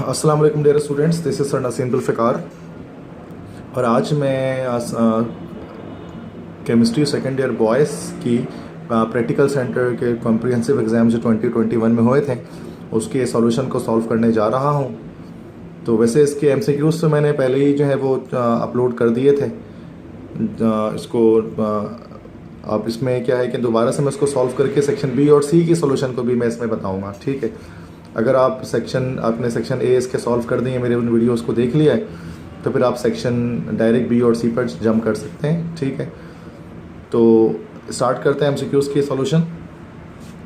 अस्सलाम वालेकुम dear students, this is sir Naseem Zulfiqar. और आज मैं केमिस्ट्री सेकेंड ईयर बॉयज़ की प्रैक्टिकल सेंटर के कॉम्प्रिहेंसिव एग्ज़ाम जो 2021 में हुए थे उसके सॉल्यूशन को सॉल्व करने जा रहा हूँ। तो वैसे इसके एमसीक्यूज़ तो मैंने पहले ही जो है वो अपलोड कर दिए थे। इसको अब इसमें क्या है कि दोबारा से मैं इसको सॉल्व करके सेक्शन बी और सी की सॉल्यूशन को भी मैं इसमें बताऊँगा, ठीक है। अगर आप अपने सेक्शन ए इसके सॉल्व कर दिए, मेरे उन वीडियोस को देख लिया है, तो फिर आप सेक्शन डायरेक्ट बी और सी पर जंप कर सकते हैं, ठीक है। तो स्टार्ट करते हैं एमसीक्यूज़ की सॉल्यूशन।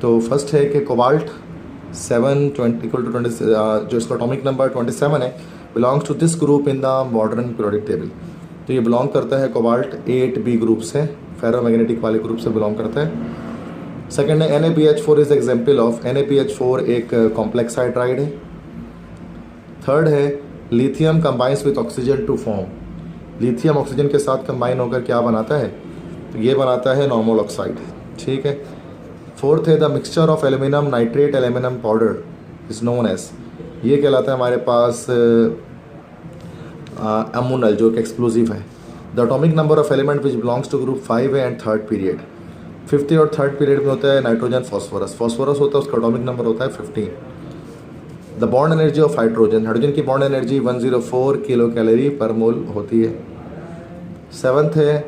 तो फर्स्ट है कि कोबाल्ट 7 जो इसका एटॉमिक नंबर 27 है, belongs to this group in the modern periodic table. तो ये बिलोंग करता है कोबाल्ट 8b ग्रुप से, फेरोमैग्नेटिक वाले ग्रुप से बिलोंग करता है। सेकेंड है NaPH4 is example of NaPH4 एक कॉम्प्लेक्स हाइड्राइड है। थर्ड है lithium combines with oxygen to form. Lithium oxygen के साथ कंबाइन होकर क्या बनाता है? तो ये बनाता है नॉर्मल ऑक्साइड, ठीक है। फोर्थ है the mixture of aluminium nitrate aluminium powder is known as, ये कहलाता है हमारे पास अमोनल, जो एक एक्सप्लोजिव है। The atomic number of element which belongs to group 5 है एंड थर्ड पीरियड। फिफ्थ और थर्ड पीरियड में होता है नाइट्रोजन फॉस्फोरस होता है, उसका एटॉमिक नंबर होता है 15। The bond energy of hydrogen की bond energy 104 kilo calorie per mole होती है। सेवन्थ है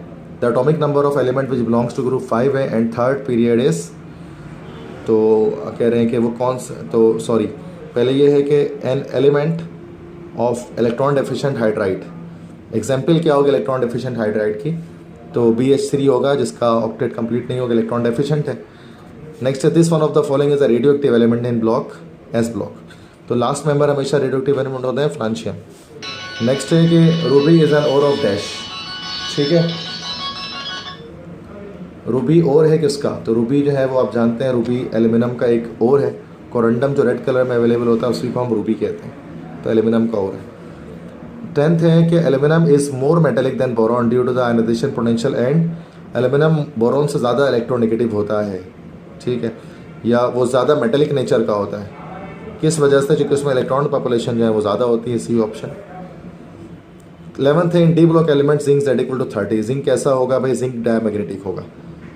the atomic number of element which belongs to group 5 है एंड थर्ड पीरियड इज, तो कह रहे हैं कि वो कौन सा, तो सॉरी पहले ये है कि an element of electron deficient hydride. Example क्या होगा इलेक्ट्रॉन डेफिशिएंट हाइड्राइड की? तो BH3 होगा, जिसका ऑक्टेट कंप्लीट नहीं होगा, इलेक्ट्रॉन डेफिशिएंट है। नेक्स्ट है this one of the following is a radioactive element in block S block. तो लास्ट मेंबर हमेशा रेडियो एक्टिव एलिमेंट होता है फ्रांशियम। नेक्स्ट है कि ruby is an ore of dash, ठीक है। रूबी ओर है किसका? तो रूबी जो है वो आप जानते हैं, रूबी एल्यूमिनियम का एक ओर है। कोरंडम जो रेड कलर में अवेलेबल होता है उसी को हम रूबी कहते हैं, तो एल्यूमिनियम का ओर है। 10th है कि aluminium is more metallic than boron due to the ionisation potential and aluminium boron से ज़्यादा इलेक्ट्रोनेगेटिव होता है, ठीक है, या वो ज़्यादा मेटेलिक नेचर का होता है। किस वजह से? क्योंकि उसमें इलेक्ट्रॉन पॉपुलेशन जो है वो ज़्यादा होती है, सी ऑप्शन। 11th है in D block element zinc is equal to 30। Zinc कैसा होगा भाई? जिंक डायमैग्नेटिक होगा,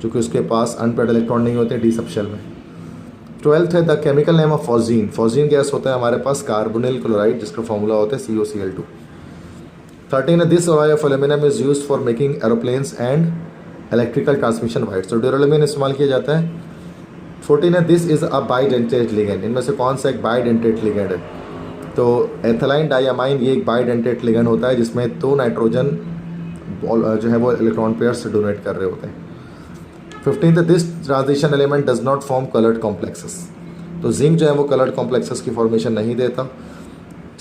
क्योंकि उसके पास अनपेयर्ड इलेक्ट्रॉन नहीं होते डी सबशेल में। 12th है the chemical name of phosgene. Phosgene gas होता है हमारे पास कार्बोनिल क्लोराइड, जिसका फॉर्मूला होता है COCl2। 13 this alloy of aluminum is used for making aeroplanes and electrical transmission wires। तो ड्यूरेलुमिन इस्तेमाल किया जाता है। 14 है this is a bidentate ligand. इनमें से कौन सा एक बाइडेंटेट लिगेंड है? तो एथिलाइन डाइअमाइन ये एक बाइडेंटेट लिगेंड होता है, जिसमें 2 नाइट्रोजन जो है वो इलेक्ट्रॉन पेयर से डोनेट कर रहे होते हैं। 15 है this transition element does not form coloured complexes. तो जिंक जो है वो कलर्ड कॉम्प्लेक्सेस की फॉर्मेशन नहीं देता।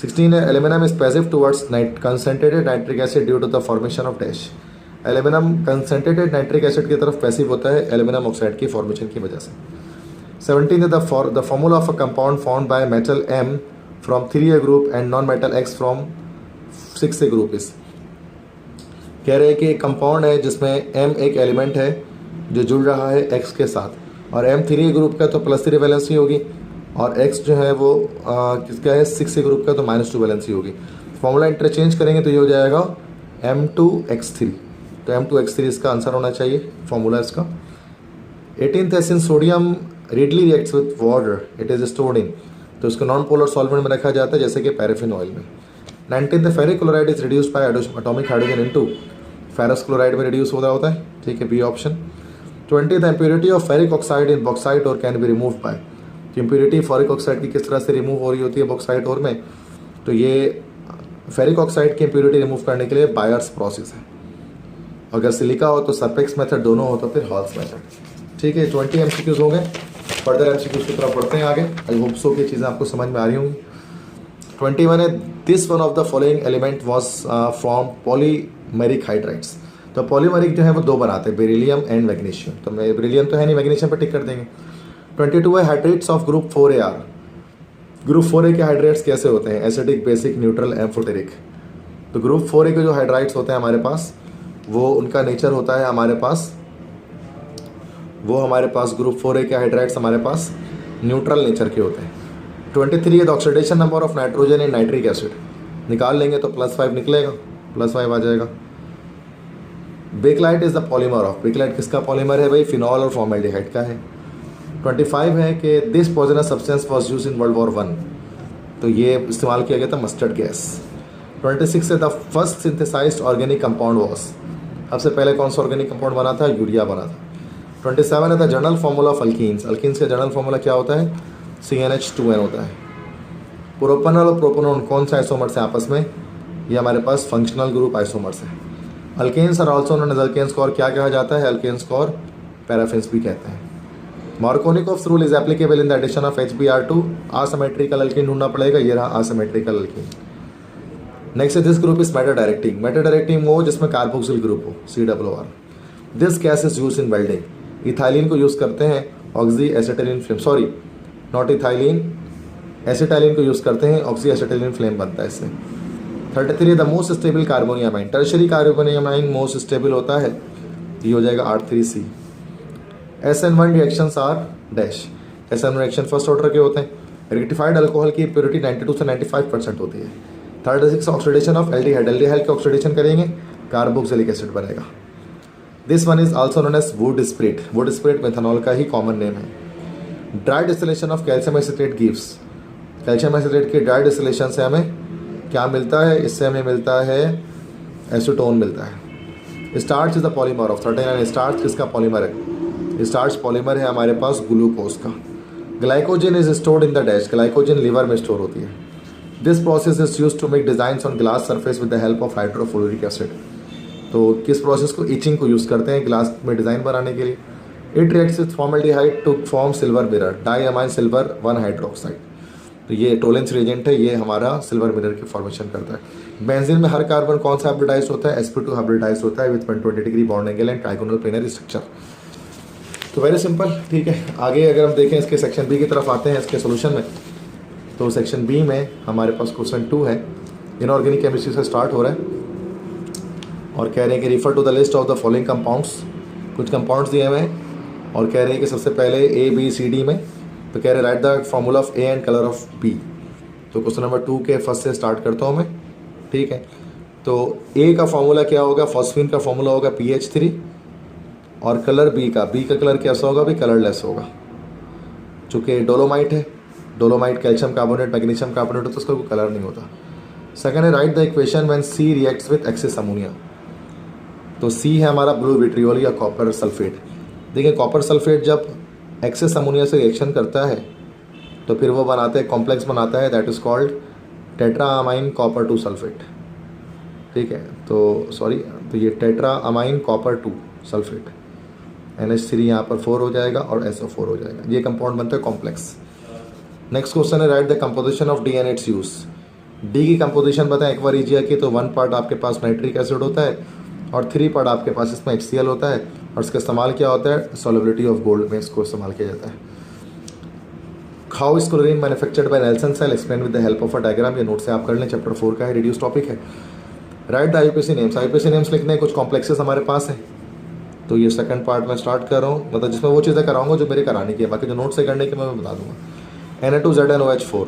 16 है aluminium is passive towards concentrated nitric acid due to the formation of dash. Aluminium concentrated nitric acid की तरफ पैसिव होता है एल्यूमिनियम ऑक्साइड की फॉर्मेशन की वजह से। 17 है the formula of a compound found by metal M from 3A group and non metal X from 6A group is. कह रहे हैं कि एक कंपाउंड है जिसमें M एक एलिमेंट है जो जुड़ रहा है X के साथ, और M 3A ग्रुप का तो +3 वैलेंसी होगी, और X जो है वो किसका है? 6A ग्रुप का, तो -2 वैलेंसी होगी। फॉर्मूला इंटरचेंज करेंगे तो ये हो जाएगा M2X3। तो M2X3 इसका आंसर होना चाहिए, फॉर्मूला इसका। 18th है since sodium readily reacts with water it is stored in. तो इसको नॉन पोलर सॉल्वेंट में रखा जाता है, जैसे कि पैराफिन ऑयल में। 19th ferric chloride is reduced by atomic hydrogen into ferrous chloride में रिड्यूस हो रहा होता है, ठीक है, B option. 20th impurity of ferric oxide in bauxite और can be remove by. Impurity ferric oxide की किस तरह से रिमूव हो रही होती है बॉक्साइट और में? तो ये फेरिक ऑक्साइड की इम्प्योरिटी रिमूव करने के लिए बायर्स प्रोसेस है। अगर सिलिका हो तो सरपेक्स मेथड, दोनों हो तो फिर हॉल्स मेथड, ठीक है। 20 MCQs हो गए। फर्दर MCQs की तरफ बढ़ते हैं आगे। आई होप सो की चीज़ें आपको समझ में आ रही होंगी। 21 है this one of the following element was from polymeric hydrides. तो पॉलीमेरिक जो है वो 2 बनाते हैं, बेरिलियम एंड मैग्नीशियम। तो बेरिलियम तो है नहीं, मैग्नीशियम पर टिक कर देंगे। 22 है hydrates of group 4AR। Group 4A के हाइड्रेट्स कैसे होते हैं? Acidic, basic, neutral, amphoteric. तो ग्रुप 4A के जो हाइड्राइड्स होते हैं हमारे पास, वो उनका नेचर होता है हमारे पास ग्रुप 4A के हाइड्राइड्स हमारे पास न्यूट्रल नेचर के होते हैं। 23 है the oxidation number of nitrogen in nitric acid, निकाल लेंगे तो +5 निकलेगा, +5 आ जाएगा। Bakelite is the polymer of, Bakelite किसका पॉलीमर है भाई, फिनॉल और फॉर्मेल्डिहाइड का है। 25 है कि this poisonous substance was use in world war 1, तो ये इस्तेमाल किया गया था मस्टर्ड गैस। 26 है the first synthesised organic compound was, सबसे पहले कौन सा ऑर्गेनिक कंपाउंड बना था, यूरिया बना था। 27 है the general formula of alkenes, alkenes का जनरल फार्मूला क्या होता है, CnH2n होता है। प्रोपेनॉल और प्रोपेनॉन कौन सा आइसोमर्स है आपस में, ये हमारे पास फंक्शनल ग्रुप आइसोमर्स है। Alkanes are also known as alkanes को और क्या कहा जाता है, अल्केन्स को और पैराफिन्स भी कहते हैं। Markovnikov's rule is applicable in the addition of HBr2, asymmetrical alkene ढूंढना पड़ेगा, ये रहा आसिमेट्रिकल अल्कीन। नेक्स्ट है this group is meta directing, meta directing वो जिसमें कार्बोक्सिल ग्रुप हो, COR। This gas is use in welding, ethylene को use करते हैं, oxy acetylene flame, sorry not ethylene, acetylene को यूज़ करते हैं, ऑक्सी एसिटिलीन फ्लेम बनता है इससे। 33 the most stable carbonium ion, tertiary कार्बोनियामाइन most stable होता है, ये हो जाएगा R3C। SN1 reactions are dash, SN1 reaction first order के होते हैं। रेक्टिफाइड अल्कोहल की प्योरिटी 92 से 95% होती है। 36 ऑक्सीडेशन ऑफ एल्डिहाइड, एल्डिहाइड के ऑक्सीडेशन करेंगे, कार्बोक्सिलिक एसिड बनेगा। This one is also known as wood spirit, wood spirit methanol का ही कॉमन नेम है। Dry distillation of calcium acetate gives, calcium acetate की ड्राई डिस्टिलेशन से हमें क्या मिलता है, इससे हमें मिलता है एसीटोन मिलता है। Starch is the polymer of 39, starch किसका पॉलीमर है, स्टार्च पॉलीमर है हमारे पास ग्लूकोज का। Glycogen is stored in the dash, glycogen liver में स्टोर होती है। This process is use to make designs on glass surface with the help of hydrofluoric acid, तो किस प्रोसेस को, इचिंग को यूज़ करते हैं ग्लास में डिज़ाइन बनाने के लिए। It reacts with formaldehyde to form silver mirror, diammine silver 1 hydroxide, तो ये टोलेंस रिएजेंट है, ये हमारा सिल्वर मिरर की फॉर्मेशन करता है। बेंजीन में हर कार्बन कौन सा हाइब्रिडाइज्ड होता है, sp2 हाइब्रिडाइज्ड होता है with 120 degree bond angle and trigonal planar structure. तो वेरी सिंपल, ठीक है। आगे अगर हम देखें इसके सेक्शन बी की तरफ आते हैं इसके सोल्यूशन में, तो सेक्शन बी में हमारे पास क्वेश्चन 2 है, इनऑर्गेनिक केमिस्ट्री से स्टार्ट हो रहा है और कह रहे हैं कि refer to the list of the following compounds, कुछ कंपाउंड्स दिए हुए हैं और कह रहे हैं कि सबसे पहले ABCD में, तो कह रहे right the formula of A and colour of B। तो क्वेश्चन नंबर 2 के फर्स्ट से स्टार्ट करता हूँ मैं, ठीक है। तो A का फॉर्मूला क्या होगा, फॉस्फीन का फॉर्मूला होगा PH3 और कलर B का कलर कैसा होगा भी, कलरलेस होगा, चूँकि डोलोमाइट है, dolomite calcium carbonate magnesium carbonate तो उसका कोई कलर नहीं होता। सेकंड है write the equation when C reacts with access ammonia, तो C है हमारा ब्लू विट्रियोल या कॉपर सल्फेट। देखिए कॉपर सल्फेट जब एक्सेस अमोनिया से रिएक्शन करता है तो फिर वो बनाते हैं, कॉम्प्लेक्स बनाता है, that is called tetraammine copper 2 sulphate, ठीक है। तो सॉरी, तो ये टेट्राअमाइन कॉपर 2 सल्फेट, NH3 यहाँ पर 4 हो जाएगा और SO4 हो जाएगा, ये कंपाउंड बनता है कॉम्प्लेक्स। नेक्स्ट क्वेश्चन है write the composition of D and it's use, D की कंपोजिशन बताएं एक बार ईजिया की, तो 1 पार्ट आपके पास नाइट्रिक एसिड होता है और 3 पार्ट आपके पास इसमें HCl होता है और इसका इस्तेमाल क्या होता है, सॉल्युबिलिटी ऑफ गोल्ड में इसको इस्तेमाल किया जाता है। How is chlorine manufactured by Nelson cell, explain with the help of a diagram, ये नोट से आप कर लें, चैप्टर 4 का है, रिड्यूस टॉपिक है। Write the IUPAC names, IUPAC names लिखने कुछ कॉम्प्लेक्सेस हमारे पास हैं, तो ये सेकंड पार्ट में स्टार्ट कर रहा हूँ, मतलब जिसमें वो चीज़ें कराऊंगा जो मेरे कराने की है, बाकी जो नोट से करने की मैं बता दूँगा। Na2ZnOH4,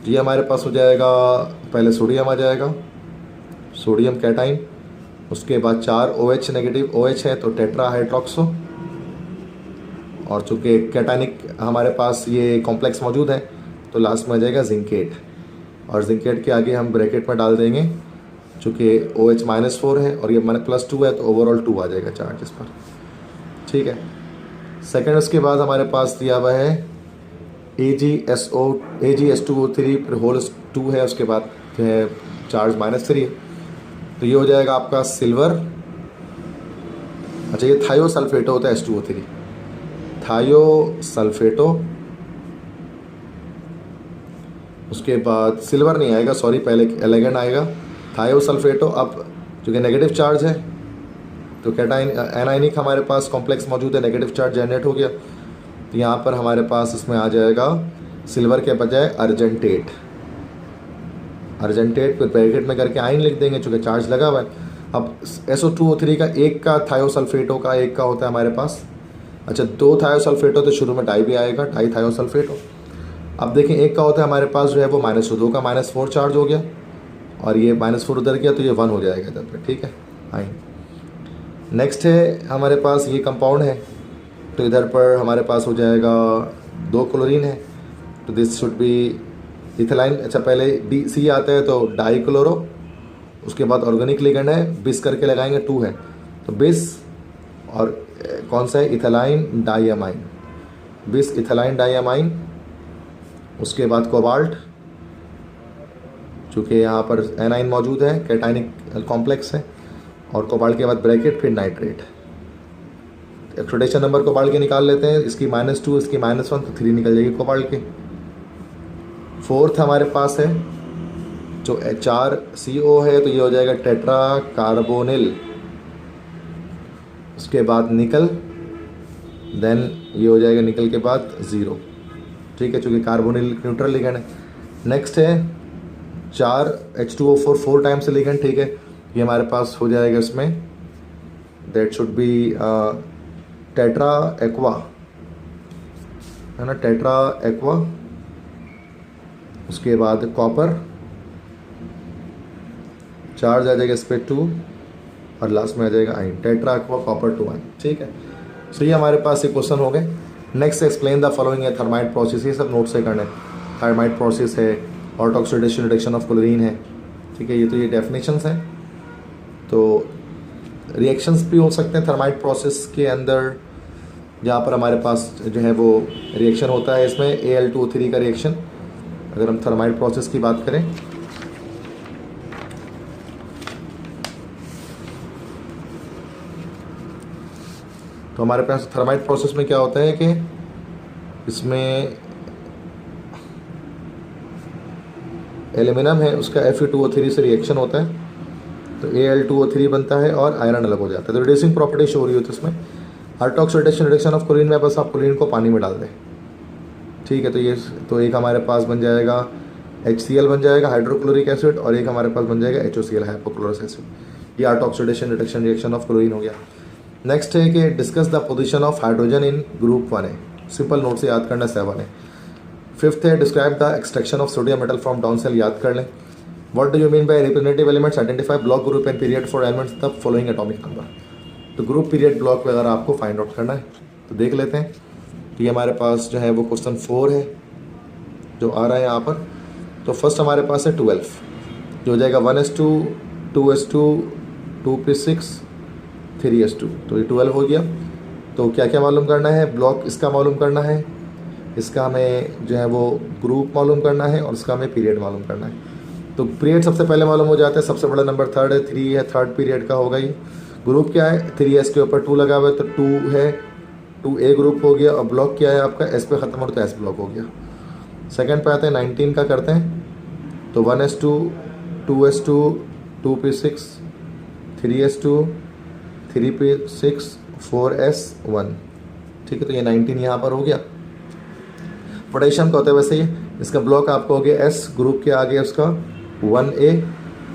ये हमारे पास हो जाएगा, पहले सोडियम आ जाएगा, सोडियम कैटाइन, उसके बाद 4 OH नेगेटिव OH है तो टेट्रा हाइड्रोक्सो, और चूँकि कैटानिक हमारे पास ये कॉम्प्लेक्स मौजूद है तो लास्ट में आ जाएगा जिंकेट, और जिंकेट के आगे हम ब्रैकेट में डाल देंगे चूँकि OH-4 है और ये +2 है तो ओवरऑल 2 आ जाएगा चार्ज इस पर, ठीक है। सेकेंड उसके बाद हमारे पास दिया हुआ है AgS2O3 फिर होल 2 है, उसके बाद है चार्ज -3 है, तो ये हो जाएगा आपका सिल्वर। अच्छा, ये थायोसल्फेटो होता है H2O3, थायोसल्फेटो, उसके बाद सिल्वर नहीं आएगा, सॉरी, पहले एलेगेंट आएगा, थायोसल्फेटो। अब चूँकि नेगेटिव चार्ज है तो कैटाइन एनाइनिक हमारे पास कॉम्प्लेक्स मौजूद है, नेगेटिव चार्ज जनरेट हो गया, तो यहाँ पर हमारे पास इसमें आ जाएगा सिल्वर के बजाय अर्जेंटेट, अर्जेंटेट फिर ब्रैकेट में करके आइन लिख देंगे चूँकि चार्ज लगा हुआ है। अब SO2O3 का एक का थायोसल्फेटो का एक का होता है हमारे पास, अच्छा 2 थायोसल्फेटो तो शुरू में डाई भी आएगा, डाई थायोसल्फेटो। अब देखें एक का होता है हमारे पास जो है वो -2, दो का -4 चार्ज हो गया और ये -4 उधर गया तो ये 1 हो जाएगा इधर पे, ठीक है। आइन नेक्स्ट है हमारे पास ये कंपाउंड है, तो इधर पर हमारे पास हो जाएगा 2 क्लोरीन है, तो दिस शुड बी इथेलाइन। अच्छा पहले सी आता है तो डाईक्लोरो, उसके बाद ऑर्गेनिक लिगेंड है, बिस करके लगाएंगे 2 है, तो बिस और कौन सा है इथेलाइन डाइअमाइन, बिस इथेलाइन डाइअमाइन। उसके बाद कोबाल्ट, चूँकि यहाँ पर एनाइन मौजूद है, कैटाइनिक कॉम्प्लेक्स है, और कोबाल्ट के बाद ब्रैकेट फिर नाइट्रेट। एक्सोडेशन नंबर कोबाल्ट के निकाल लेते हैं, इसकी -2 इसकी -1 तो 3 निकल जाएगी कोबाल्ट की। फोर्थ हमारे पास है जो HrCO है, तो ये हो जाएगा टेट्रा कार्बोनिल। उसके बाद निकल, देन ये हो जाएगा निकल के बाद 0, ठीक है, चूँकि कार्बोनिल न्यूट्रल लिगेंड है। नेक्स्ट है 4H2O4 4 टाइम्स लिगेंड, ठीक है, ये हमारे पास हो जाएगा इसमें, that should be tetra aqua, है ना, टेट्रा एक्वा। उसके बाद कॉपर चार्ज आ जाएगा इस पर 2 और लास्ट में आ जाएगा आइन, टेट्रा एक्वा कॉपर 2 आइन, ठीक है। सो ये हमारे पास ये क्वेश्चन हो गए। नेक्स्ट एक्सप्लेन द फॉलोइंग है थर्माइट प्रोसेस, ये सब नोट से करना है। थर्माइट प्रोसेस है, hot oxidation reduction of chlorine है, ठीक है, ये तो ये डेफिनेशंस हैं। तो रिएक्शंस भी हो सकते हैं थर्माइट प्रोसेस के अंदर, जहाँ पर हमारे पास जो है वो रिएक्शन होता है इसमें Al2O3 का रिएक्शन, अगर हम थर्माइट प्रोसेस की बात करें। तो हमारे पास थर्माइट प्रोसेस में क्या होता है कि इसमें एल्यूमिनियम है, उसका Fe2O3 से रिएक्शन होता है, तो Al2O3 बनता है और आयरन अलग हो जाता है, तो रिड्यूसिंग प्रॉपर्टी शो हो रही होती है इसमें। Hot oxidation reduction of chlorine में बस आप क्लोरीन को पानी में डाल दें, ठीक है। तो ये तो एक हमारे पास बन जाएगा HCl बन जाएगा हाइड्रोक्लोरिक एसिड, और एक हमारे पास बन जाएगा HOCl हाइपोक्लोरस एसिड। ये hot oxidation reduction reaction of chlorine हो गया। नेक्स्ट है कि discuss the position of hydrogen in group 1 है, सिंपल नोट से याद करना 7 है। फिफ्थ है describe the extraction of sodium metal from Down cell, याद कर लें। What do you mean by representative elements, identify block group and period for elements the following atomic number. तो ग्रुप पीरियड ब्लॉक वगैरह आपको find out करना है, तो देख लेते हैं। तो ये हमारे पास जो है वो क्वेश्चन 4 है जो आ रहा है यहाँ पर। तो फर्स्ट हमारे पास है 12, जो हो जाएगा 1s2 2s2 2p6 3s2, तो ये 12 हो गया। तो क्या क्या मालूम करना है, ब्लॉक इसका मालूम करना है, इसका हमें जो है वो ग्रुप मालूम करना है, और इसका हमें पीरियड मालूम करना है। तो पीरियड सबसे पहले मालूम हो जाता है, सबसे बड़ा नंबर 3 है, 3 है, थर्ड पीरियड का होगा ये। ग्रुप क्या है, 3s के ऊपर 2 लगा हुआ है, तो 2 है, 2a ग्रुप हो गया। और ब्लॉक क्या है आपका, s पे ख़त्म हो तो s ब्लॉक हो गया। सेकंड पे आते हैं 19 का करते हैं, तो 1s2 2s2 2p6 3s2 3p6 4s1, ठीक है। तो ये 19 यहाँ पर हो गया। पोटेशियम का होता है वैसे ही, इसका ब्लॉक आपको हो गया s, ग्रुप के आगे उसका 1a,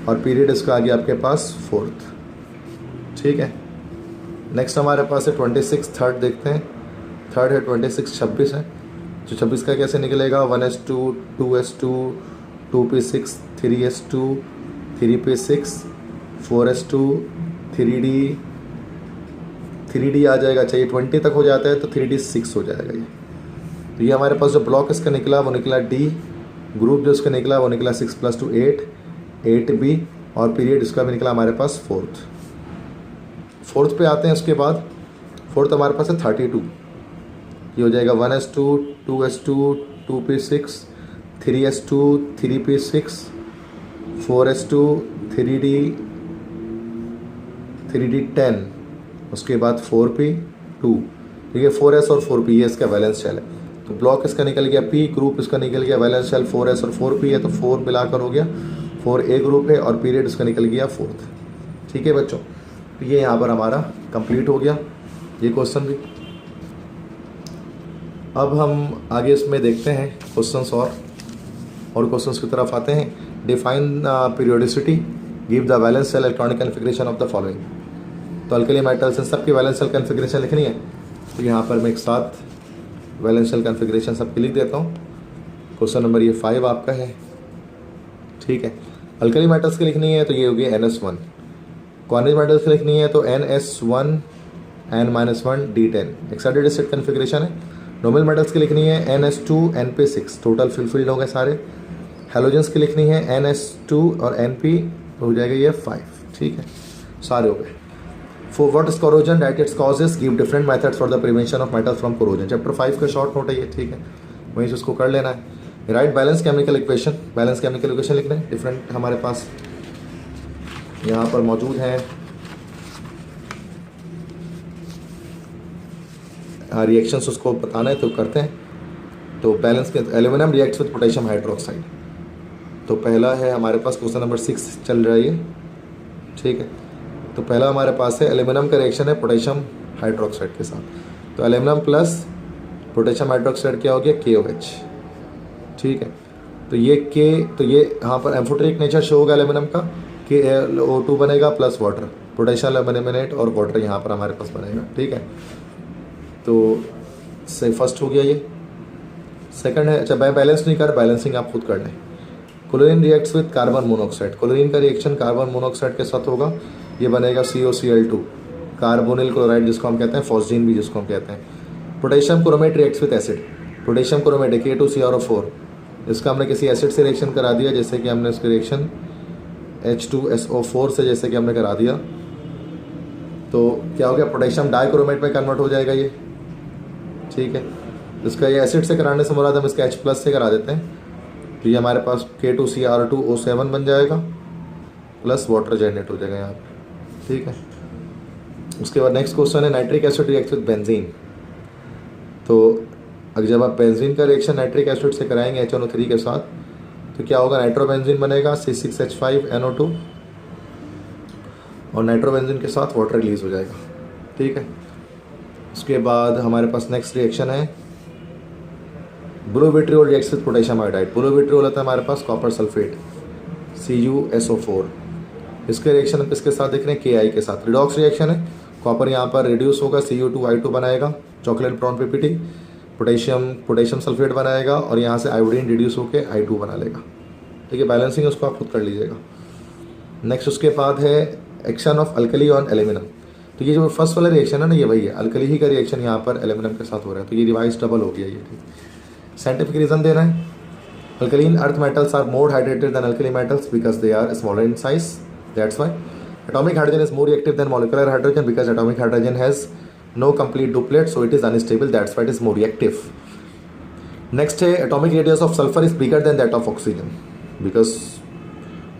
और पीरियड इसका आगे आपके पास 4th, ठीक है। नेक्स्ट हमारे पास है 26, थर्ड देखते हैं। थर्ड है 26 26 है, तो 26 का कैसे निकलेगा, 1s2 2s2 2p6 3s2 3p6 4s2 3d आ जाएगा। चाहिए 20 तक हो जाता है तो 3d6 हो जाएगा ये। तो ये हमारे पास जो ब्लॉक इसका निकला वो निकला d, ग्रुप जो इसका निकला वो निकला 6 + 2 8 8b, और पीरियड इसका भी निकला हमारे पास 4th पे आते हैं। उसके बाद 4th हमारे पास है 32, ये हो जाएगा 1s2 2s2 2p6 3s2 3p6 4s2 3d10, उसके बाद 4p2, ठीक है। 4s और 4p ये इसका वैलेंस शेल है, तो ब्लॉक इसका निकल गया p, ग्रुप इसका निकल गया, वैलेंस शेल 4s और 4p है, तो 4 मिलाकर हो गया 4a ग्रुप है, और पीरियड इसका निकल गया 4th, ठीक है बच्चों। तो ये यहाँ पर हमारा कंप्लीट हो गया ये क्वेश्चन भी। अब हम आगे इसमें देखते हैं क्वेश्चंस और क्वेश्चंस की तरफ आते हैं। Define periodicity, give the valence shell electronic configuration of the following. तो अल्कली मेटल्स इन सबकी वैलेंस शेल कॉन्फ़िगरेशन लिखनी है, तो यहाँ पर मैं एक साथ वैलेंस शेल कॉन्फ़िगरेशन सबकी लिख देता हूँ। क्वेश्चन नंबर ये 5 आपका है, ठीक है। अल्कली मेटल्स की लिखनी है तो ये होगी NS1। कॉर्निश मेटल्स की लिखनी है तो NS1 N-1 D10 excited state configuration है। नॉर्मल मेटल्स की लिखनी है NS2 Np6 टोटल फुलफिल्ड हो गए सारे। हेलोजेंस की लिखनी है NS2 और Np हो जाएगा ये 5, ठीक है, सारे हो गए। For what is corrosion, that its causes, give different methods for the prevention of metals from corrosion। Chapter 5 का शॉर्ट नोट है ये, ठीक है, वहीं से उसको कर लेना है। Right balance chemical equation, balance chemical equation लिखना है। डिफरेंट हमारे पास यहाँ पर मौजूद हैं रिएक्शंस, उसको बताना है तो करते हैं। तो बैलेंस के aluminium reacts with potassium hydroxide. तो पहला है हमारे पास क्वेश्चन नंबर 6 चल रहा है ये, ठीक है। तो पहला हमारे पास है एल्यूमिनियम का रिएक्शन है पोटेशियम हाइड्रोक्साइड के साथ। तो एल्यूमिनियम प्लस पोटेशियम हाइड्रोक्साइड क्या हो गया KOH, ठीक है। तो ये यहाँ पर एम्फोटेरिक नेचर शो होगा एल्यूमिनियम का, KaO2 बनेगा प्लस वाटर, पोटेशियम एल्यूमिनेट और वाटर यहाँ पर हमारे पास बनेगा, ठीक है। तो से फर्स्ट हो गया ये। सेकंड है, अच्छा मैं बैलेंस नहीं कर, बैलेंसिंग आप खुद कर लें। Chlorine reacts with carbon monoxide. Chlorine का रिएक्शन कार्बन मोनोऑक्साइड के साथ होगा, ये बनेगा COCl2 कार्बोनिल क्लोराइड जिसको हम कहते हैं, फॉस्जीन भी जिसको हम कहते हैं। Potassium chromate reacts with acid. Potassium chromate है K2CrO4, इसका हमने किसी एसिड से रिएक्शन करा दिया, जैसे कि हमने इसका रिएक्शन H2SO4 से जैसे कि हमने करा दिया, तो क्या हो गया, पोटेशियम डाइक्रोमेट में कन्वर्ट हो जाएगा ये, ठीक है। इसका ये एसिड से कराने से मुराद हम इसका H+ से करा देते हैं, तो ये हमारे पास K2Cr2O7 बन जाएगा प्लस वाटर जनरेट हो जाएगा यहाँ पर, ठीक है। उसके बाद नेक्स्ट क्वेश्चन है nitric acid react with benzene. तो अगर जब आप बेंजीन का रिएक्शन नाइट्रिक एसिड से कराएंगे HNO3 के साथ, तो क्या होगा, नाइट्रोबेंजीन बनेगा C6H5NO2 और नाइट्रोबेंजीन के साथ वाटर रिलीज हो जाएगा, ठीक है। उसके बाद हमारे पास नेक्स्ट रिएक्शन है blue vitriol reacts with potassium iodide. Blue vitriol होता है हमारे पास कॉपर सल्फेट CuSO4। इसके रिएक्शन हम किसके साथ देख रहे हैं, Ki के साथ। रिडॉक्स रिएक्शन है, कॉपर यहाँ पर रिड्यूस होगा Cu2I2 बनाएगा, chocolate brown PPT, potassium sulphate बनाएगा और यहाँ से आयोडीन रिड्यूस होकर I2 बना लेगा, ठीक है। बैलेंसिंग उसको आप खुद कर लीजिएगा। नेक्स्ट उसके बाद है action of alkali on aluminium. तो ये जो फर्स्ट वाला रिएक्शन है ना, ये वही है, अल्कली ही का रिएक्शन यहाँ पर एल्यूमिनियम के साथ हो रहा है, तो ये रिवाइज डबल हो गया ये, ठीक। साइंटिफिक रीजन देना है, alkaline earth metals are more hydrated than alkali metals because they are smaller in size, that's why. atomic hydrogen is more reactive than molecular hydrogen because atomic hydrogen has no complete duplet, so it is unstable, that's why it is more reactive. Next है atomic radius of sulfur is bigger than that of oxygen because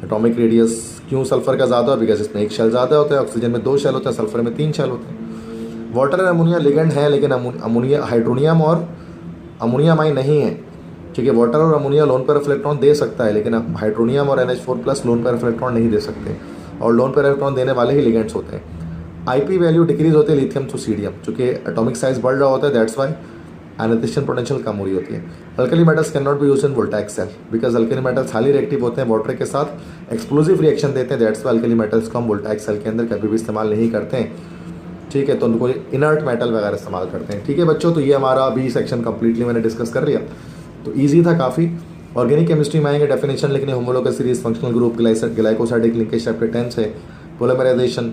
atomic radius क्यों sulphur का ज़्यादा है, because इसमें एक shell ज़्यादा होता है, ऑक्सीजन में 2 शेल होता है, सल्फर में 3 शेल होते हैं। वाटर और अमोनिया लिगेंड है, लेकिन अमोनिया हाइड्रोनियम और अमोनियामाइन नहीं है, क्योंकि वाटर और ammonia lone pair of electron दे सकता है, लेकिन हाइड्रोनियम और NH4+ loan pair of electron नहीं दे सकते, और लोन पेयर इलेक्ट्रॉन देने वाले ही लिगेंड्स होते हैं। IP वैल्यू डिक्रीज होते हैं लिथियम टू सीडियम, चूँकि एटॉमिक साइज बढ़ रहा होता है, दैट्स वाई आयनाइजेशन पोटेंशियल कम हो रही होती है। Alkali metals cannot be used in voltaic cell because alkali metals highly reactive होते हैं, वाटर के साथ एक्सप्लोजिव रिएक्शन देते हैं, दैट्स वाई अल्कली मेटल्स को हम वोल्टाइक सेल के अंदर कभी भी इस्तेमाल नहीं करते हैं, ठीक है। तो उनको इनर्ट मेटल वगैरह इस्तेमाल करते हैं, ठीक है बच्चों। तो ये हमारा बी सेक्शन कंप्लीटली मैंने डिस्कस कर लिया, तो ईजी था काफ़ी। ऑर्गेनिक केमिस्ट्री में आएंगे, डेफिनेशन लिखने, homologous series, functional group, glycosidic linkage chapter 10 से, पोलिमराइजेशन,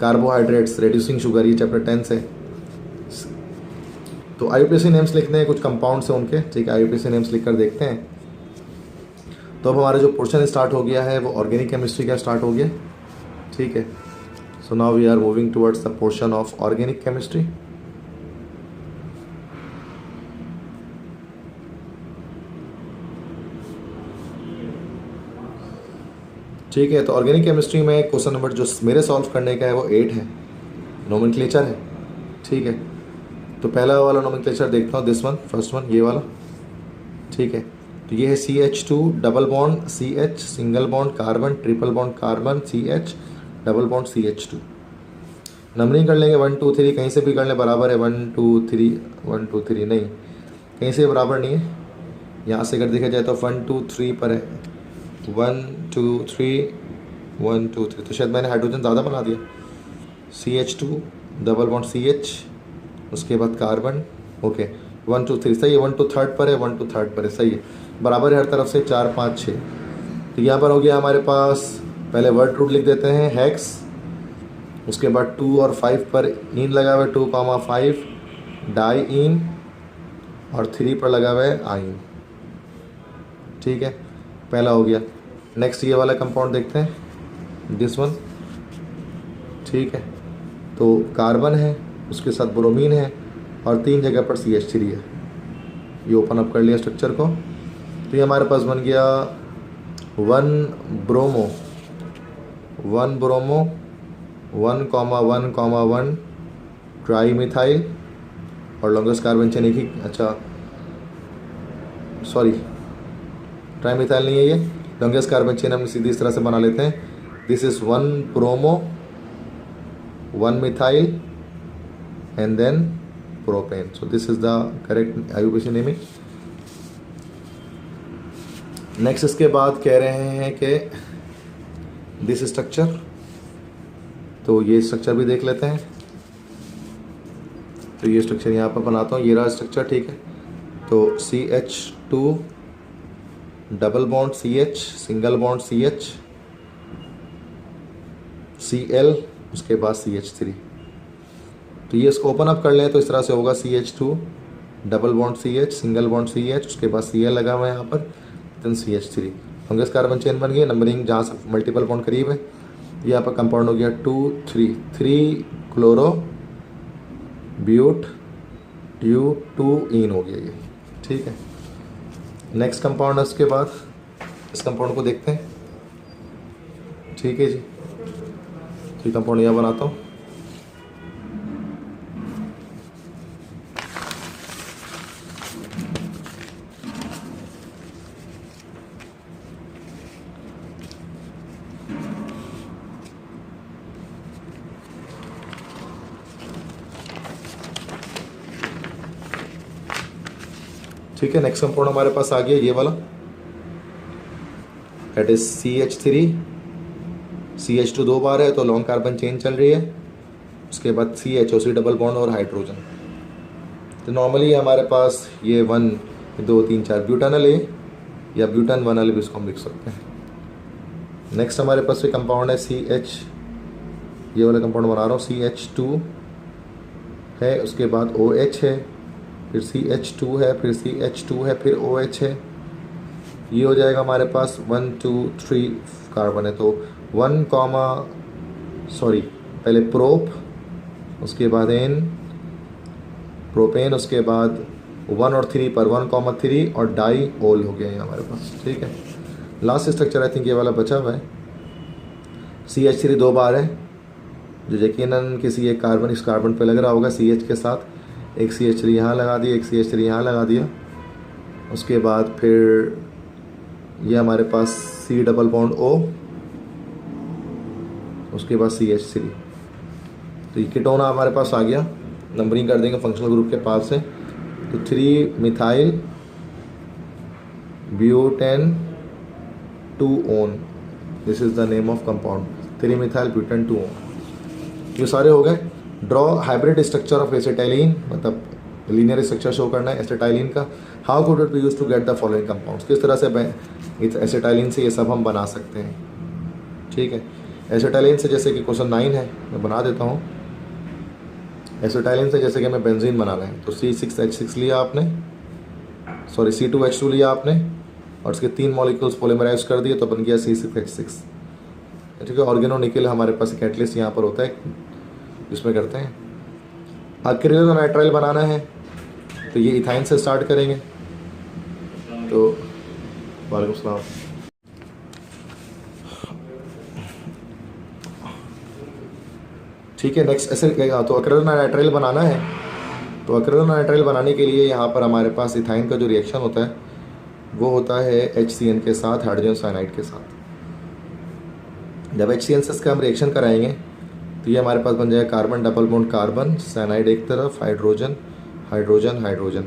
कार्बोहाइड्रेट्स, रिड्यूसिंग शुगर, ये चैप्टर 10 से। तो IUPAC नेम्स लिखने हैं, कुछ कंपाउंड्स हैं उनके, ठीक है। IUPAC नेम्स लिख कर देखते हैं। तो अब हमारा जो पोर्शन स्टार्ट हो गया है वो ऑर्गेनिक केमिस्ट्री का स्टार्ट हो गया, ठीक है। So now we are moving towards the portion of organic chemistry. ठीक है, तो ऑर्गेनिक केमिस्ट्री में क्वेश्चन नंबर जो मेरे सॉल्व करने का है वो 8 है, नोमेनक्लेचर है, ठीक है। तो पहला वाला नोमेनक्लेचर देखता हूँ, दिस वन, फर्स्ट वन, ये वाला, ठीक है। तो ये है CH2 double bond CH single bond carbon triple bond carbon CH double bond CH2। Numbering कर लेंगे 1 2 3, कहीं से भी कर लें बराबर है, 1 2 3 1 2 3 नहीं, कहीं से बराबर नहीं है। यहाँ से अगर देखा जाए तो 1 2 3 पर है, 1 2 3 1 2 3, तो शायद मैंने हाइड्रोजन ज़्यादा बना दिया। CH2 डबल बॉन्ड CH, उसके बाद कार्बन, ओके 1 2 3 सही है, 1 2 3 पर है, 1 2 3 पर है, सही है। बराबर है हर तरफ से, 4 5 6। तो यहाँ पर हो गया हमारे पास, पहले वर्ड रूट लिख देते हैं हेक्स, उसके बाद 2 और 5 पर इन लगा हुआ है 2,5, डाई इन, और 3 पर लगा हुआ है आइन। ठीक है, पहला हो गया। नेक्स्ट ये वाला कंपाउंड देखते हैं, दिस वन। ठीक है, तो कार्बन है, उसके साथ ब्रोमीन है, और 3 जगह पर CH3 है। ये ओपन अप कर लिया स्ट्रक्चर को। तो ये हमारे पास बन गया 1 ब्रोमो 1,1,1 ट्राई मिथाइल, और लॉन्गेस्ट कार्बन चेन एक ही, अच्छा सॉरी ट्राई मिथाइल नहीं है ये, लॉन्गेस्ट कार्बन चेन हम सीधी इस तरह से बना लेते हैं। This is 1 bromo 1 methyl and then propane. So this is the correct IUPAC naming. Next इसके बाद कह रहे हैं कि दिस स्ट्रक्चर, तो ये स्ट्रक्चर भी देख लेते हैं। तो ये स्ट्रक्चर यहाँ पर बनाता हूँ, ये रहा स्ट्रक्चर। ठीक है, तो CH2 double bond CH, single bond CH, Cl, उसके बाद CH3। तो ये इसको ओपन अप कर लें तो इस तरह से होगा, CH2 double bond CH, single bond CH, उसके बाद Cl लगा हुआ है यहाँ पर, then CH3। Longest carbon chain बन गई, नंबरिंग जहाँ से मल्टीपल बॉन्ड करीब है। यहाँ पर कंपाउंड हो गया 2 3 क्लोरो ब्यूट ट्यू 2 इन हो गया ये। ठीक है, नेक्स्ट कंपाउंड है उसके बाद, इस कंपाउंड को देखते हैं। ठीक है जी, तो ये कंपाउंड यहाँ बनाता हूँ। ठीक है, नेक्स्ट कंपाउंड हमारे पास आ गया ये वाला, दैट इज CH3, CH2 2 बार है तो लॉन्ग कार्बन चेन चल रही है, उसके बाद CHOC डबल बॉन्ड और हाइड्रोजन। तो नॉर्मली हमारे पास ये 1 2 3 4 ब्यूटानल है, या ब्यूटान 1 भी इसको हम लिख सकते हैं। नेक्स्ट हमारे पास ये कंपाउंड है CH, ये वाला कंपाउंड बना रहा हूँ, CH2 है, उसके बाद OH है, फिर CH2 है, फिर CH2 है, फिर OH है। ये हो जाएगा हमारे पास 1 2 3 कार्बन है, तो पहले प्रोप, उसके बाद एन प्रोपेन, उसके बाद 1 और 3 पर 1,3 और डाई ओल हो गया है हमारे पास। ठीक है, लास्ट स्ट्रक्चर आई थिंक ये वाला बचा हुआ है। CH3 2 बार है, जो यकीनन किसी एक कार्बन, इस कार्बन पे लग रहा होगा CH के साथ। एक CH3 यहाँ लगा दिया, एक CH3 यहाँ लगा दिया, उसके बाद फिर ये हमारे पास C डबल बॉन्ड O, उसके बाद CH3। तो ये कीटोन हमारे पास आ गया, नंबरिंग कर देंगे फंक्शनल ग्रुप के पास से। तो 3 methyl butane 2 one, this is the name of compound, 3 methyl butane 2 one. ये सारे हो गए। Draw hybrid structure of acetylene, मतलब लीनियर स्ट्रक्चर शो करना है एसिटाइलिन का। How could it be use to get the following compounds, किस तरह से एसिटाइलिन से ये सब हम बना सकते हैं। ठीक है, एसिटाइलिन से जैसे कि क्वेश्चन 9 है, मैं बना देता हूँ। एसिटाइलिन से जैसे कि हमें बेंजीन बनाना है, तो C6H6 लिया आपने, सॉरी C2H2 लिया आपने, और इसके 3 मॉलिक्यूल्स पॉलीमराइज कर दिए तो बन गया C6H6। ठीक है, ऑर्गेनो निकल हमारे पास एक एटलिस्ट यहाँ पर होता है, इसमें करते हैं। अक्रिलो नाइट्राइल बनाना है तो ये इथाइन से स्टार्ट करेंगे। तो वालेकुम सलाम। ठीक है, नेक्स्ट ऐसे तो अक्रिलो नाइट्राइल बनाना है, तो अक्रिलो नाइट्राइल बनाने के लिए यहाँ पर हमारे पास इथाइन का जो रिएक्शन होता है वो होता है HCN के साथ, हाइड्रोजन साइनाइड के साथ। जब HCN से इसका हम रिएक्शन कराएंगे तो ये हमारे पास बन जाएगा carbon double bond carbon, cyanide एक तरफ, hydrogen hydrogen hydrogen.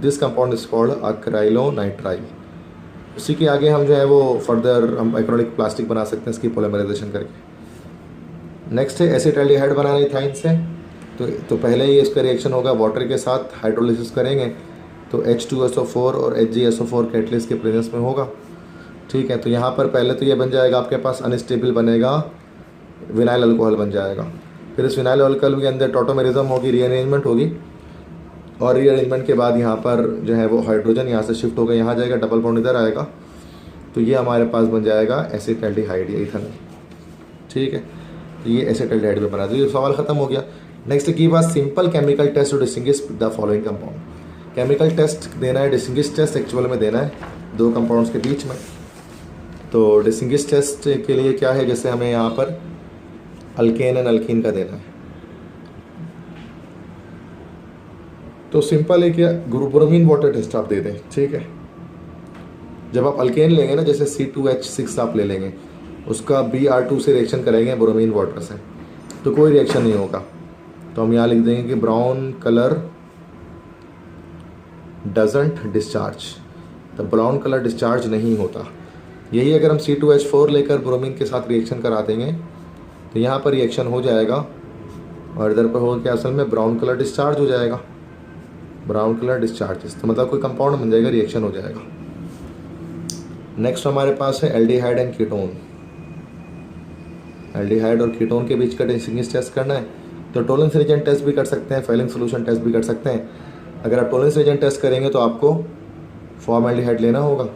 This compound is called acrylonitrile. उसी के आगे हम जो है वो फर्दर हम एक्रोलिक प्लास्टिक बना सकते हैं इसकी पॉलीमराइजेशन करके। नेक्स्ट है एसिटाल्डिहाइड बनाना इथाइन से, तो पहले ही इसका रिएक्शन होगा वाटर के साथ, हाइड्रोलिसिस करेंगे तो H2SO4 और HgSO4 कैटलिस्ट के प्रेजेंस में होगा। ठीक है, तो यहाँ पर पहले तो ये बन जाएगा आपके पास अनस्टेबल बनेगा, विनाइल अल्कोहल बन जाएगा। फिर इस विनाइल अल्कोहल के अंदर टॉटोमेरिज्म होगी, रीअरेंजमेंट होगी, और रीअरेंजमेंट के बाद यहाँ पर जो है वो हाइड्रोजन यहाँ से शिफ्ट होकर यहाँ जाएगा, डबल बॉन्ड इधर आएगा, तो ये हमारे पास बन जाएगा एसिटाल्डिहाइड या इथेनॉल। ठीक है, तो ये एसिटाल्डिहाइड में बना, तो ये सवाल ख़त्म हो गया। नेक्स्ट की बात simple chemical test to distinguish the following compound. Chemical test देना है, डिस्टिंग्विश टेस्ट एक्चुअल में देना है दो कंपाउंड्स के बीच में। तो डिस्टिंग्विश टेस्ट के लिए क्या है, जैसे हमें यहाँ पर अल्केन एंड अल्कीन का देना है, तो सिंपल है कि ब्रोमीन वाटर टेस्ट आप दे दें। ठीक है, जब आप अल्केन लेंगे ना, जैसे C2H6 आप ले लेंगे, उसका Br2 से रिएक्शन करेंगे ब्रोमीन वाटर से, तो कोई रिएक्शन नहीं होगा। तो हम यहाँ लिख देंगे कि ब्राउन कलर डजंट डिस्चार्ज, तो ब्राउन कलर डिस्चार्ज नहीं होता। यही अगर हम C2H4 लेकर ब्रोमीन के साथ रिएक्शन करा देंगे तो यहाँ पर रिएक्शन हो जाएगा, और इधर पर होगा कि असल में ब्राउन कलर डिस्चार्ज हो जाएगा, ब्राउन कलर डिस्चार्जेस, तो मतलब कोई कंपाउंड बन जाएगा, रिएक्शन हो जाएगा। नेक्स्ट हमारे पास है एल्डिहाइड एंड कीटोन। एल्डिहाइड और कीटोन के बीच का डिस्टिंग्विश टेस्ट करना है, तो टोलेंस रीजन टेस्ट भी कर सकते हैं, फेलिंग सोल्यूशन टेस्ट भी कर सकते हैं। अगर आप टोलेंस रीजन टेस्ट करेंगे तो आपको फॉर्मल्डिहाइड लेना होगा,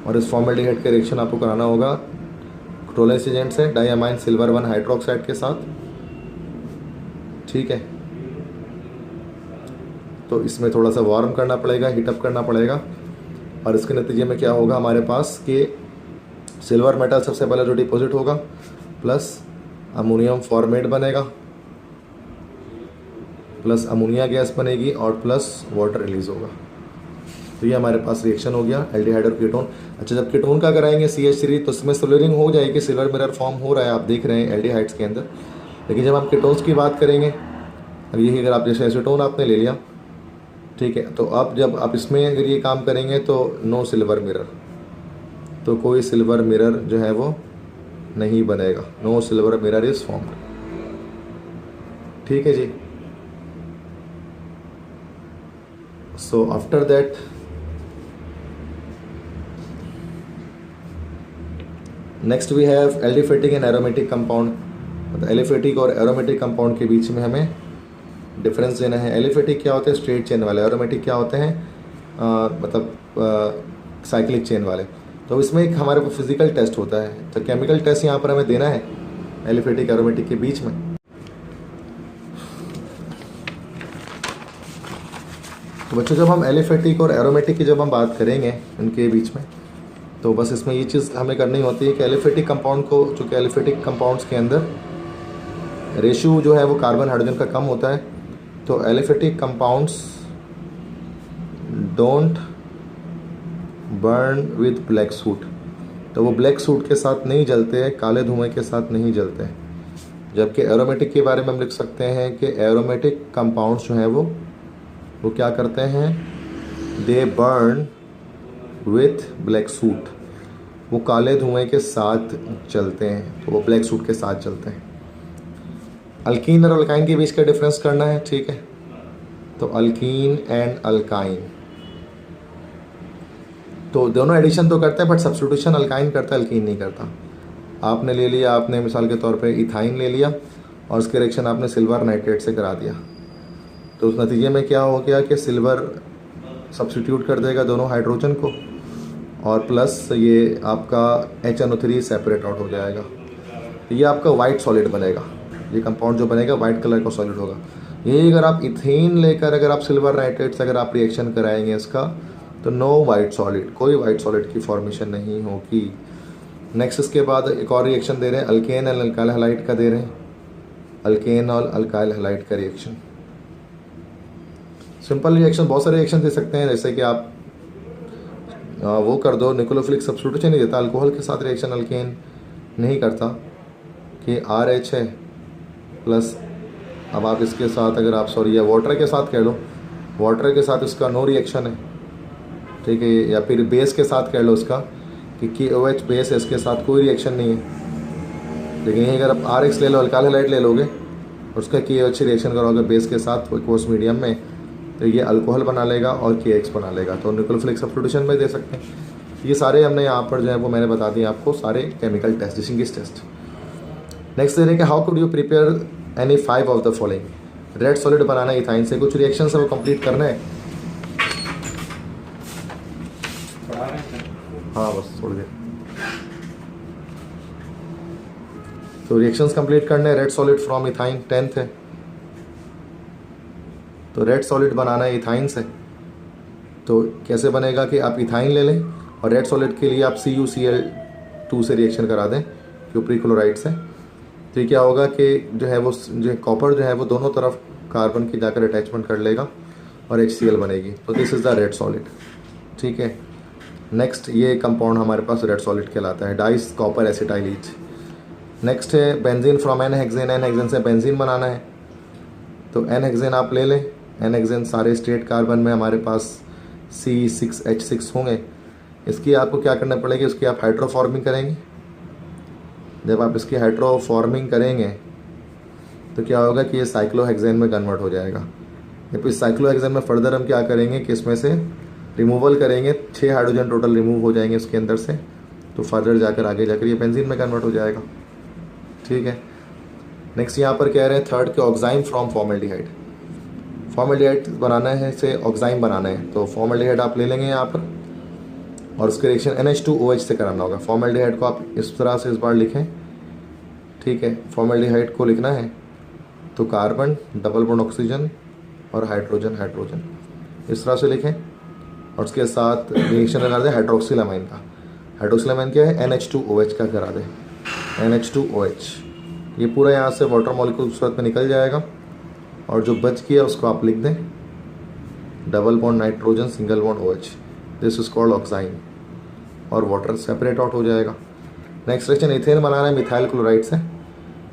और इस फॉर्मल्डिहाइड का रिएक्शन आपको कराना होगा टोलेंस एजेंट से डाइअमाइन सिल्वर 1 हाइड्रोक्साइड के साथ। ठीक है, तो इसमें थोड़ा सा वार्म करना पड़ेगा, हीटअप करना पड़ेगा, और इसके नतीजे में क्या होगा हमारे पास कि सिल्वर मेटल सबसे पहले जो डिपॉजिट होगा, प्लस अमोनियम फॉर्मेट बनेगा, प्लस अमोनिया गैस बनेगी, और प्लस वाटर रिलीज होगा। तो ये हमारे पास रिएक्शन हो गया एल्डिहाइड और कीटोन। अच्छा, जब कीटोन का कराएंगे CH3 तो इसमें सोलरिंग हो जाएगी, सिल्वर मिरर फॉर्म हो रहा है, आप देख रहे हैं एल्डिहाइड्स के अंदर। लेकिन जब हम कीटोन्स की बात करेंगे, अब यही अगर आप जैसे एसीटोन आपने ले लिया, ठीक है, तो अब जब आप इसमें अगर ये काम करेंगे तो नो सिल्वर मिरर, तो कोई सिल्वर मिरर जो है वो नहीं बनेगा, no silver mirror is formed. ठीक है जी। So after that next we have aliphatic and aromatic compound. मतलब एलिफेटिक और एरोमेटिक कंपाउंड के बीच में हमें डिफरेंस देना है। एलिफेटिक क्या होते हैं, स्ट्रेट चेन वाले, एरोमेटिक क्या होते हैं मतलब साइक्लिक चेन वाले। तो इसमें एक हमारे को फिजिकल टेस्ट होता है, तो केमिकल टेस्ट यहाँ पर हमें देना है एलिफेटिक एरोमेटिक के बीच में। तो बच्चों जब हम एलिफेटिक और एरोमेटिक की जब हम बात करेंगे उनके बीच में, तो बस इसमें ये चीज़ हमें करनी होती है कि एलिफेटिक कंपाउंड को, चूँकि एलिफेटिक कंपाउंड्स के अंदर रेशियो जो है वो कार्बन हाइड्रोजन का कम होता है, तो aliphatic compounds don't burn with black suit, तो वो ब्लैक सूट के साथ नहीं जलते हैं, काले धुएं के साथ नहीं जलते हैं। जबकि एरोमेटिक के बारे में हम लिख सकते हैं कि एरोमेटिक कंपाउंड्स जो हैं वो क्या करते हैं, दे बर्न विथ ब्लैक सूट, वो काले धुएं के साथ चलते हैं, तो वो ब्लैक सूट के साथ चलते हैं। अल्कीन और अल्काइन के बीच का डिफरेंस करना है। ठीक है, तो अल्कीन एंड अल्काइन, तो दोनों एडिशन तो करते हैं बट सब्स्टिट्यूशन अल्काइन करता है, अल्कीन नहीं करता। आपने ले लिया, आपने मिसाल के तौर पे इथाइन ले लिया और उसके रिएक्शन आपने सिल्वर नाइट्रेट से करा दिया, तो उस नतीजे में क्या हो गया कि सिल्वर सब्स्टिट्यूट कर देगा दोनों हाइड्रोजन को, और प्लस ये आपका HNO3 सेपरेट आउट हो जाएगा। ये आपका वाइट सॉलिड बनेगा, ये कंपाउंड जो बनेगा वाइट कलर का सॉलिड होगा। यही अगर आप इथेन लेकर अगर आप सिल्वर नाइट्रेट से अगर आप रिएक्शन कराएंगे इसका, तो नो वाइट सॉलिड, कोई वाइट सॉलिड की फॉर्मेशन नहीं होगी। नेक्स्ट इसके बाद एक और रिएक्शन दे रहे हैं, अल्केन एंड अल्काइल हैलाइड का दे रहे हैं, अल्केन और अल्काइल हैलाइड का रिएक्शन। सिंपल रिएक्शन, बहुत सारे रिएक्शन दे सकते हैं, जैसे कि आप वो कर दो, निकोलोफिलिक सब्स्टिट्यूशन नहीं देता, अल्कोहल के साथ रिएक्शन अल्केन नहीं करता कि RH है प्लस, अब आप इसके साथ अगर आप या वाटर के साथ कह लो, वाटर के साथ इसका नो रिएक्शन है। ठीक है, या फिर बेस के साथ कह लो उसका कि KOH बेस है, इसके साथ कोई रिएक्शन नहीं है। लेकिन यही अगर आप RH ले लो, अल्काइल हैलाइड ले लोगे, उसका KOH रिएक्शन करोगे बेस के साथ एक्वस मीडियम में, तो ये अल्कोहल बना लेगा और KX बना लेगा, तो न्यूक्लियोफिलिक सब्स्टिट्यूशन में दे सकते हैं। ये सारे हमने यहाँ पर जो है वो मैंने बता दिए आपको सारे chemical test, distinguish test. Next दे रहे हैं कि how could you prepare any 5 of the following. Red solid बनाना है इथाइन से, कुछ रिएक्शन है वो कंप्लीट करना है। हाँ बस थोड़ी देर, तो रिएक्शंस कंप्लीट करने हैं। Red solid from ethyne 10th है, तो रेड सॉलिड बनाना है इथाइन से। तो कैसे बनेगा कि आप इथाइन ले लें और रेड सॉलिड के लिए आप CuCl2 से रिएक्शन करा दें क्यूपरी क्लोराइड से। तो ये क्या होगा कि जो है वो जो कॉपर जो है वो दोनों तरफ कार्बन की जाकर अटैचमेंट कर लेगा और HCl बनेगी। तो this is the red solid, ठीक है। नेक्स्ट ये कंपाउंड हमारे पास रेड सॉलिड कहलाता है, dicopper acetylide. Next है benzene from n hexane, n hexane से बेंजीन बनाना है। तो एन हेक्सेन आप ले लें, एन हेक्सेन सारे स्ट्रेट कार्बन में हमारे पास C6H6 होंगे। इसकी आपको क्या करना पड़ेगी, उसकी आप हाइड्रोफॉर्मिंग करेंगे। जब आप इसकी हाइड्रोफॉर्मिंग करेंगे तो क्या होगा कि ये साइक्लोहेक्सेन में कन्वर्ट हो जाएगा। जब इस साइक्लोहेक्सेन में फर्दर हम क्या करेंगे कि इसमें से रिमूवल करेंगे, 6 हाइड्रोजन टोटल रिमूव हो जाएंगे इसके अंदर से, तो फर्दर जाकर आगे जाकर ये बेंजीन में कन्वर्ट हो जाएगा, ठीक है। नेक्स्ट यहाँ पर कह रहे हैं थर्ड के ऑक्साइम फ्रॉम फॉर्मेल्डिहाइड। फॉर्मेल्डिहाइड बनाना है से ऑक्साइम बनाना है, तो फॉर्मेल्डिहाइड आप ले लेंगे यहाँ पर और उसके रिएक्शन NH2OH से कराना होगा। फॉर्मेल्डिहाइड को आप इस तरह से इस बार लिखें, ठीक है। फॉर्मेल्डिहाइड को लिखना है तो कार्बन, डबल बॉन्ड ऑक्सीजन और हाइड्रोजन हाइड्रोजन इस तरह से लिखें और उसके साथ रिएक्शन लगा दें हाइड्रोक्सिलामाइन का। हाइड्रोक्सिलामाइन क्या है, NH2OH का करा दें, NH2OH। ये पूरा यहाँ से वाटर मॉलिक्यूल सूरत में निकल जाएगा और जो बच गया उसको आप लिख दें double bond nitrogen single bond OH, this is called oxine, और वाटर सेपरेट आउट हो जाएगा। नेक्स्ट रिएक्शन इथेन बनाना है मिथाइल क्लोराइड से,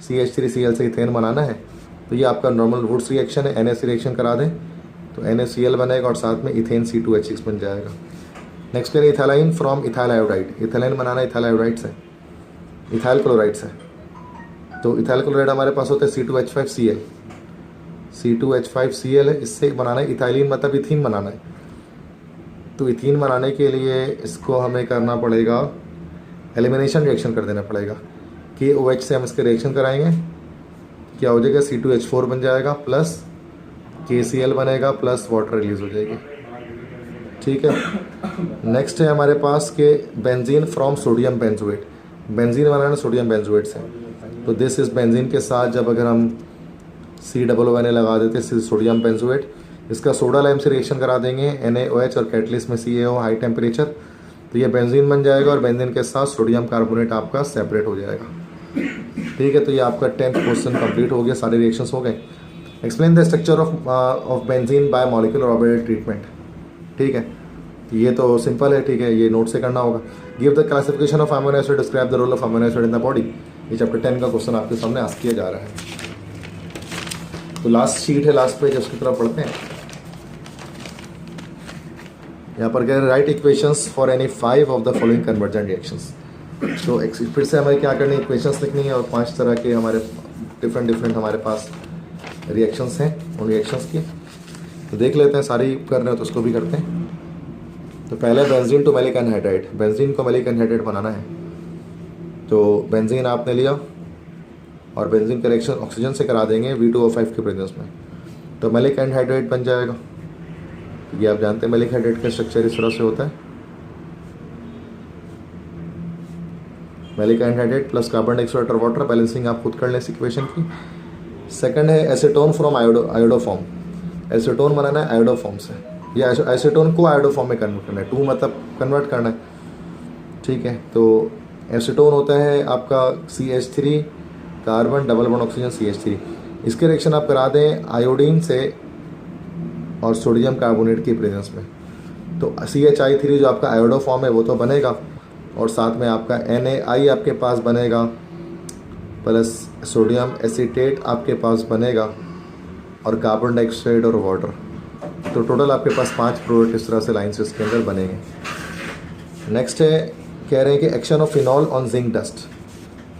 CH3Cl से इथेन बनाना है। तो ये आपका नॉर्मल वुड्स रिएक्शन है, NH रिएक्शन करा दें तो NaCl बनेगा और साथ में इथेन C2H6 बन जाएगा। नेक्स्ट करें इथाइलाइन फ्रॉम इथाइल आयोडाइड। इथाइलाइन बनाना है इथाइल आयोडाइड से, इथाइल क्लोराइड से। तो इथाइल क्लोराइड हमारे पास होता है C2H5Cl, C2H5Cl है, इससे बनाना है इथाइलिन, मतलब इथीन बनाना है। तो इथीन बनाने के लिए इसको हमें करना पड़ेगा, एलिमिनेशन रिएक्शन कर देना पड़ेगा। KOH से हम इसके रिएक्शन कराएंगे, क्या हो जाएगा C2H4 बन जाएगा प्लस KCl बनेगा प्लस वाटर रिलीज हो जाएगी, ठीक है। नेक्स्ट है हमारे पास के benzene from sodium benzoate. Benzene banana sodium benzoate से, तो दिस इस बेंजीन के साथ जब अगर हम COOH लगा देते सोडियम बेंजोएट, इसका सोडा लाइम से रिएक्शन करा देंगे NaOH और कैटलिस्ट में CaO हाई टेम्परेचर, तो ये बेंजीन बन जाएगा और बेंजीन के साथ सोडियम कार्बोनेट आपका सेपरेट हो जाएगा, ठीक है। तो ये आपका 10th क्वेश्चन कंप्लीट हो गया, सारे रिएक्शंस हो गए। Explain the structure of benzene bye molecular orbital treatment, ठीक है। ये तो सिंपल है, ठीक है, ये नोट से करना होगा। Give the classification of amino acid, describe the role of amino acid in the body. ये चैप्टर 10 का क्वेश्चन आपके सामने आस्क किया जा रहा है। तो लास्ट शीट है, लास्ट पेज, उसकी तरफ पढ़ते हैं। यहाँ पर कह रहे हैं right equations for any 5 of the following convergent reactions. तो फिर से हमें क्या करनी है, इक्वेशंस लिखनी है और 5 तरह के हमारे डिफरेंट हमारे पास रिएक्शंस हैं, उन रिएक्शंस की तो देख लेते हैं। सारी कर रहे हो तो उसको भी करते हैं। तो पहले benzene to maleic anhydride, benzene को मैलिक एनहाइड्राइड बनाना है। तो बेंजीन आपने लिया और बेंजीन का रिएक्शन ऑक्सीजन से करा देंगे V2O5 के प्रेजेंस में, तो मैलिक एनहाइड्राइड बन जाएगा। ये आप जानते हैं मैलिक हाइड्रेट का स्ट्रक्चर इस तरह से होता है, maleic anhydrate plus carbon dioxide और वाटर, बैलेंसिंग आप खुद कर लें इस इक्वेशन की। सेकंड है एसीटोन फ्रॉम आयोडोफॉर्म। एसीटोन बनाना है आयोडोफॉर्म से, या एसीटोन को आयोडोफॉर्म में कन्वर्ट करना है, 2 मतलब कन्वर्ट करना है, ठीक है। तो एसीटोन होता है आपका CH3 carbon double bond oxygen CH3, इसके रिएक्शन आप करा दें आयोडीन से और सोडियम कार्बोनेट की प्रेजेंस में। तो CHI3 जो आपका आयोडोफॉर्म है वो तो बनेगा और साथ में आपका NaI आपके पास बनेगा प्लस सोडियम एसीटेट आपके पास बनेगा और कार्बन डाइऑक्साइड और वाटर, तो टोटल आपके पास 5 प्रोडक्ट इस तरह से लाइन्स इसके अंदर बनेंगे। नेक्स्ट है कह रहे हैं कि action of phenol on zinc dust.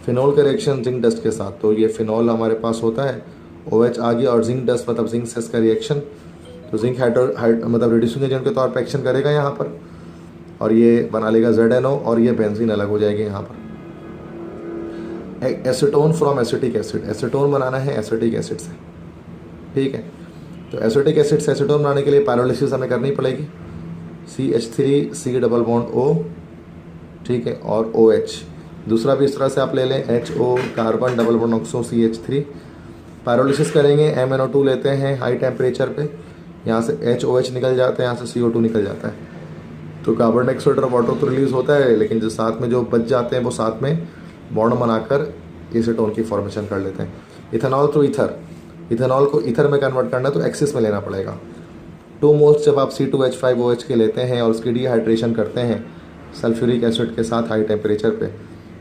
Phenol का रिएक्शन जिंक डस्ट के साथ, तो ये फिनॉल हमारे पास होता है OH आ गया और जिंक डस्ट मतलब जिंक सेस का रिएक्शन, तो जिंक मतलब रिड्यूसिंग एजेंट के तौर पर एक्शन करेगा यहाँ पर, और ये बना लेगा ZNO, और ये बेंजीन अलग हो जाएगी यहाँ पर। Acetone from acetic acid, acetone बनाना है एसिटिक एसिड से, ठीक है। तो एसिटिक एसिड से एसीटोन बनाने के लिए पायरोलिसिस हमें करनी पड़ेगी, CH3 C double bond O, ठीक है, और OH। दूसरा भी इस तरह से आप ले लें, HO carbon double bond oxo CH3। Pyrolysis करेंगे, MnO2 लेते हैं हाई टेम्परेचर पे, यहाँ से HOH निकल जाता है, यहाँ से CO2 निकल जाता है। तो कार्बन डाइऑक्साइड और वाटर तो रिलीज होता है, लेकिन जो साथ में जो बच जाते हैं वो साथ में बॉन्ड बनाकर एसीटोन की फॉर्मेशन कर लेते हैं। इथेनॉल थ्रू ईथर, इथेनॉल को ईथर में कन्वर्ट करना है तो एक्सिस में लेना पड़ेगा। 2 मोल्स जब आप C2H5OH के लेते हैं और उसकी डिहाइड्रेशन करते हैं सल्फ्यूरिक एसिड के साथ हाई टेम्परेचर पे,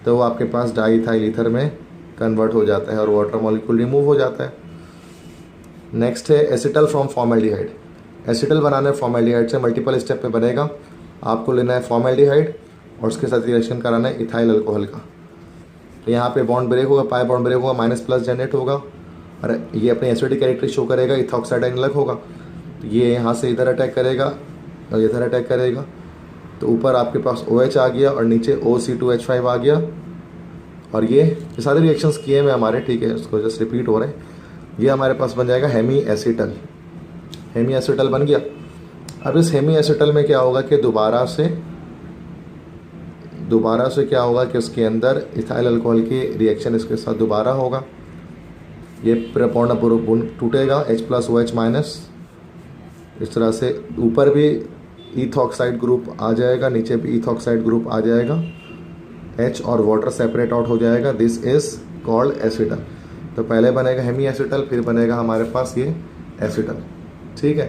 तो वो आपके पास डाईइथाइल ईथर में कन्वर्ट हो जाता है और वाटर मॉलिक्यूल रिमूव हो जाता है। नेक्स्ट है एसिटल फ्रॉम फॉर्मेल्डिहाइड। एसिटल बनाना है फॉर्मेल्डिहाइड से, मल्टीपल स्टेप पे बनेगा। आपको लेना है फॉर्मेल्डिहाइड और उसके साथ रिएक्शन कराना है इथाइल अल्कोहल का। तो यहाँ पे बॉन्ड ब्रेक होगा, पाई बॉन्ड ब्रेक होगा, माइनस प्लस जनरेट होगा और ये अपने एसिडिक कैरेक्टर शो करेगा, इथॉक्साइड आयन अलग होगा। तो ये यहाँ से इधर अटैक करेगा और इधर अटैक करेगा, तो ऊपर आपके पास OH आ गया और नीचे OC2H5 आ गया। और ये सारे रिएक्शंस किए हुए हमारे, ठीक है, उसको जस्ट रिपीट हो रहे हैं। ये हमारे पास बन जाएगा हेमी एसिटल, हेमी एसिटल बन गया। अब इस हेमी एसिटल में क्या होगा कि दोबारा से क्या होगा कि उसके अंदर इथाइल अल्कोहल की रिएक्शन इसके साथ दोबारा होगा। ये पूर्ण टूटेगा, H+OH-, इस तरह से ऊपर भी इथॉक्साइड ग्रुप आ जाएगा, नीचे भी इथॉक्साइड ग्रुप आ जाएगा, H और वाटर सेपरेट आउट हो जाएगा। This is called acetal. तो पहले बनेगा हेमी एसिटल, फिर बनेगा हमारे पास ये एसिटल, ठीक है।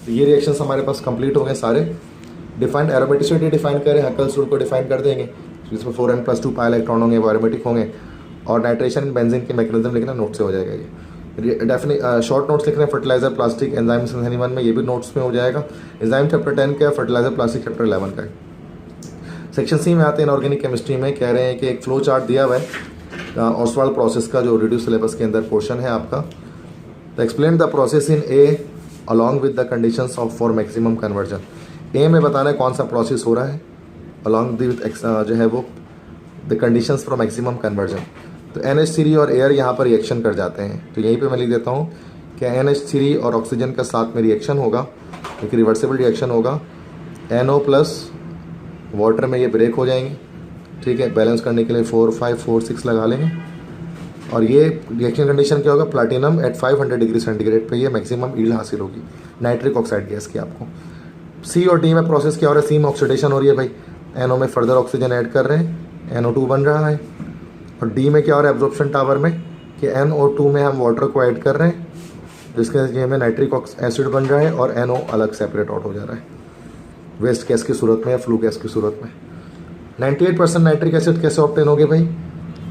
तो ये रिएक्शंस हमारे पास कंप्लीट हो गए सारे। डिफाइंड एरोमेटिसिटी डिफाइन करें, हकल्स रूल को डिफाइन कर देंगे, जिसमें 4n+2 पाई इलेक्ट्रॉन होंगे वो एरोमेटिक होंगे। और नाइट्रेशन इन बेंजीन के मैकेनिज्म लिखना नोट से हो जाएगा। ये डेफिनेट शॉर्ट नोट्स लिख रहे हैं, फर्टिलाइजर प्लास्टिक एंजाइम सिंथेसिस 1 में, ये भी नोट्स में हो जाएगा। एंजाइम चैप्टर 10 का है, फर्टिलाइजर प्लास्टिक चैप्टर 11 का है। सेक्शन C में आते हैं इनऑर्गेनिक केमिस्ट्री में, कह रहे हैं कि एक फ्लो चार्ट दिया हुआ है ऑस्वाल्ड प्रोसेस का, जो रिड्यूस सिलेबस के अंदर पोर्शन है आपका। तो explain the process in A along with the conditions of for maximum conversion. A में बताना है कौन सा प्रोसेस हो रहा है, अलॉन्ग विद जो है वो the conditions for maximum conversion. तो NH3 और एयर यहाँ पर रिएक्शन कर जाते हैं। तो यहीं पे मैं लिख देता हूँ कि NH3 और ऑक्सीजन का साथ में रिएक्शन होगा, एक रिवर्सिबल रिएक्शन होगा। NO प्लस वाटर में ये ब्रेक हो जाएंगे, ठीक है। बैलेंस करने के लिए 4, 5, 4, 6 लगा लेंगे। और ये रिएक्शन कंडीशन क्या होगा, प्लैटिनम एट 500 डिग्री सेंटीग्रेड पे ये मैक्सिमम ईल्ड हासिल होगी नाइट्रिक ऑक्साइड गैस की आपको। C और D में प्रोसेस क्या हो रहा है, C में ऑक्सीडेशन हो रही है भाई, NO में फर्दर ऑक्सीजन ऐड कर रहे हैं, NO2 बन रहा है। और D में क्या हो रहा है एब्जॉर्प्शन टावर में कि NO2 में हम वाटर को ऐड कर रहे हैं, जिसके नतीजे में नाइट्रिक एसिड बन रहा है और NO अलग सेपरेट आउट हो जा रहा है वेस्ट गैस की सूरत में या फ्लू गैस की सूरत में। 98% नाइट्रिक एसिड कैसे ऑब्टेन होगे भाई,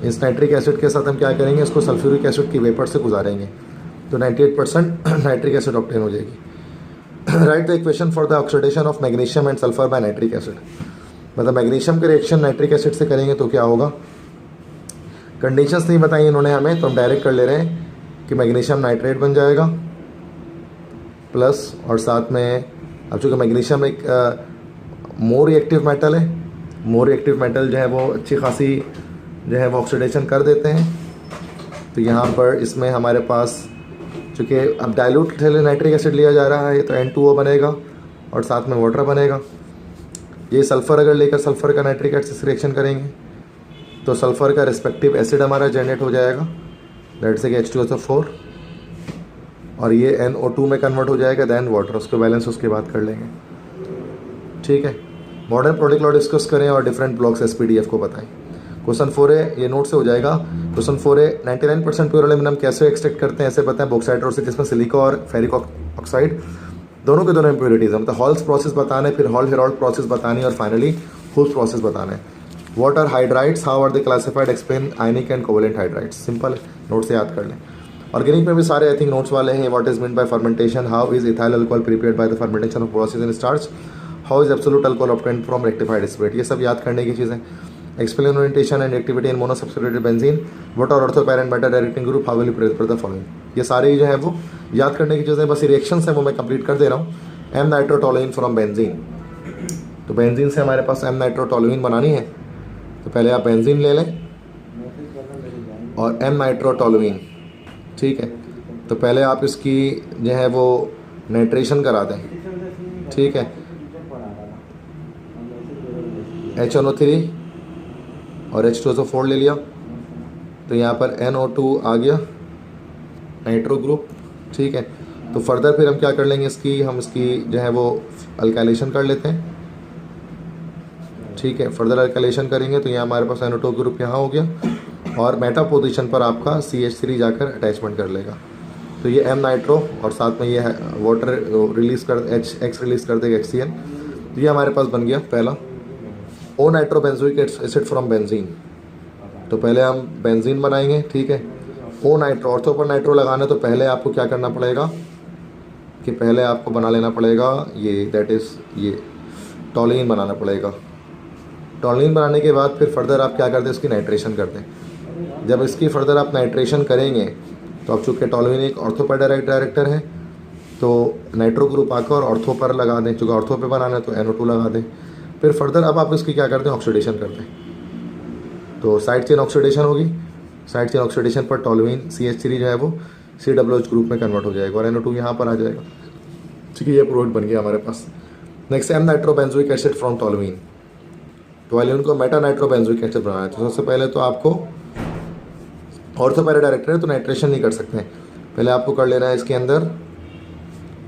इस नाइट्रिक एसिड के साथ हम क्या करेंगे, इसको सल्फ्यूरिक एसिड की वेपर से गुजारेंगे, तो 98% नाइट्रिक एसिड ऑब्टेन हो जाएगी। Write the equation for the oxidation of magnesium and sulphur by nitric acid. मतलब मैग्नीशियम के रिएक्शन नाइट्रिक एसिड से करेंगे तो क्या होगा, कंडीशंस नहीं बताई इन्होंने हमें, तो हम डायरेक्ट कर ले रहे हैं कि मैग्नीशियम नाइट्रेट बन जाएगा प्लस, और साथ में अब चूँकि मैग्नीशियम एक मोर रिएक्टिव मेटल है, मोर रिएक्टिव मेटल जो है वो अच्छी खासी जो है वो ऑक्सीडेशन कर देते हैं। तो यहाँ पर इसमें हमारे पास चूँकि अब डाइल्यूट नाइट्रिक एसिड लिया जा रहा है तो N2O बनेगा और साथ में वाटर बनेगा। ये सल्फ़र अगर लेकर सल्फ़र का नाइट्रिक एसिड से रिएक्शन करेंगे तो सल्फ़र का रिस्पेक्टिव एसिड हमारा जनरेट हो जाएगा, दैट से H2SO4, और ये NO2 में कन्वर्ट हो जाएगा, देन वाटर, उसको बैलेंस उसके बाद कर लेंगे, ठीक है। मॉडर्न प्रोडक्ट लॉ डिस्कस करें और डिफरेंट ब्लॉक्स SPDF को बताएं। क्वेश्चन 4 है, ये नोट से हो जाएगा। क्वेश्चन 4 है, 99% प्योर एल्यूमिनियम कैसे एक्सट्रैक्ट करते हैं, ऐसे बताएं। बॉक्साइट और से जिसमें सिलिका और फेरिक ऑक्साइड दोनों के दोनों इम्प्योरिटीज़, मतलब हॉल्स प्रोसेस बताने, फिर हॉल हेराल्ड प्रोसेस बतानी और फाइनली हुल्स प्रोसेस बताना है। What are hydrides, how are they classified, explain ionic and covalent hydrides. Simple है, नोट से याद कर लें। ऑर्गेनिक में भी सारे आई थिंक नोट्स वाले हैं। What is mean by fermentation, how is ethyl alcohol prepared by the fermentation of process in starch, how is absolute alcohol obtained from rectified spirit, ये सब याद करने की चीज़ें। Explain orientation and activity in monosubstituted benzene, what are ortho para and meta directing group, how will you prepare the following. ये सारे जो है वो याद करने की चीज़ें, बस रिएक्शंस है वो मैं कंप्लीट कर दे रहा हूँ। एम नाइट्रोटोलुइन फ्रॉम बेंजीन, तो बेंजीन से हमारे पास एम नाइट्रोटोलुइन बनानी है, तो पहले आप बेंजीन ले लें और एम नाइट्रोटोलुइन, ठीक है। तो पहले आप इसकी जो है वो नाइट्रेशन करा दें, ठीक है। HNO3 और H2SO4 ले लिया, तो यहाँ पर NO2 आ गया, नाइट्रो ग्रुप, ठीक है। तो फर्दर फिर हम क्या कर लेंगे, हम इसकी जो है वो अल्काइलेशन कर लेते हैं, ठीक है। फर्दर अल्काइलेशन करेंगे तो यहाँ हमारे पास NO2 ग्रुप यहाँ हो गया और मेटा पोजीशन पर आपका CH3 जाकर अटैचमेंट कर लेगा। तो ये M नाइट्रो और साथ में ये वाटर रिलीज़ कर X रिलीज़ कर देगा HCl। तो ये हमारे पास बन गया पहला O nitro benzoic acid from benzene. तो पहले हम बेंजीन बनाएंगे, ठीक है। O नाइट्रो, ऑर्थो पर नाइट्रो लगाना, तो पहले आपको क्या करना पड़ेगा कि पहले आपको बना लेना पड़ेगा ये, दैट इज़ ये टोलुइन बनाना पड़ेगा। टोलुइन बनाने के बाद फिर फर्दर आप क्या करते हैं, इसकी नाइट्रेशन करते हैं। जब इसकी फर्दर आप नाइट्रेशन करेंगे तो अब चूँकि टोलुइन एक ऑर्थो पर डायरेक्टर है, तो नाइट्रो ग्रुप आकर और ऑर्थो पर लगा दें, चूँकि ऑर्थो पे बनाना है तो NO2 लगा दें। फिर फर्दर अब आप इसकी क्या करते हैं, ऑक्सीडेशन करते हैं। तो साइड चेन ऑक्सीडेशन होगी, साइड चेन ऑक्सीडेशन पर टोलुइन CH3 जो है वो COOH ग्रुप में कन्वर्ट हो जाएगा और NO2 यहाँ पर आ जाएगा, ठीक है। ये प्रोडक्ट बन गया हमारे पास। Next M nitro benzoic acid from toluene. Toluene को मेटा नाइट्रो बेंजोइक एसिड बनाना है, तो सबसे पहले तो आपको ऑर्थो पैरा डायरेक्टर है तो नाइट्रेशन नहीं कर सकते हैं, पहले आपको कर लेना है इसके अंदर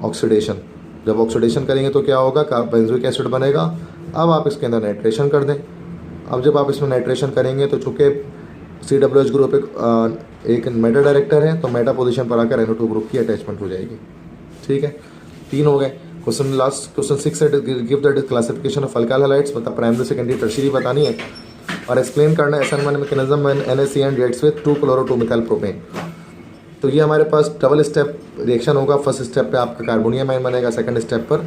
ऑक्सीडेशन। जब ऑक्सीडेशन करेंगे तो क्या होगा, बेंजोइक एसिड बनेगा। अब आप इसके अंदर नाइट्रेशन कर दें। अब जब आप इसमें नाइट्रेशन करेंगे तो चूँकि COOH ग्रुप एक मेटा डायरेक्टर है, तो मेटा पोजीशन पर आकर NO2 ग्रुप की अटैचमेंट हो जाएगी, ठीक है। 3 हो गए। क्वेश्चन 6 है, give the classification of alkyl halides, मतलब प्राइमरी सेकेंडरी टर्शियरी बतानी है और एक्सप्लेन करना है assignment mechanism when NaCN reacts with 2-chloro-2-methyl-propane। तो ये हमारे पास डबल स्टेप रिएक्शन होगा। फर्स्ट स्टेप पे आपका कार्बोनियम आयन बनेगा, सेकंड स्टेप पर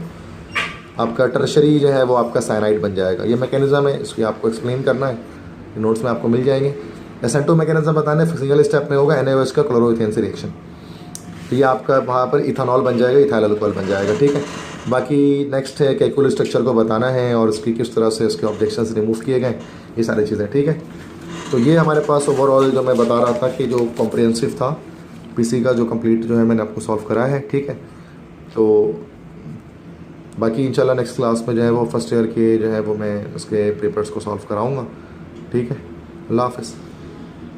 आपका टर्शरी जो है वो आपका साइनाइड बन जाएगा। ये मैकेनिज्म है, इसकी आपको एक्सप्लेन करना है, नोट्स में आपको मिल जाएंगे। एसेंटो मैकेनिज्म बताने, सिंगल स्टेप में होगा NaOH का क्लोरोइथेन से रिएक्शन, तो ये आपका वहाँ पर इथानॉल बन जाएगा, इथाइल अल्कोहल बन जाएगा, ठीक है। बाकी नेक्स्ट है कैल्कुलस स्ट्रक्चर को बताना है और उसकी किस तरह से उसके ऑब्जेक्शंस रिमूव किए गए, ये सारी चीज़ें, ठीक है। तो ये हमारे पास ओवरऑल जो मैं बता रहा था कि जो कॉम्प्रिहेंसिव था PC का, जो कंप्लीट जो है मैंने आपको सॉल्व कराया है, ठीक है। तो बाकी इंशाल्लाह नेक्स्ट क्लास में जो है वो फर्स्ट ईयर के जो है वो मैं उसके पेपर्स को सॉल्व कराऊँगा, ठीक है। अल्लाह हाफ़िज़।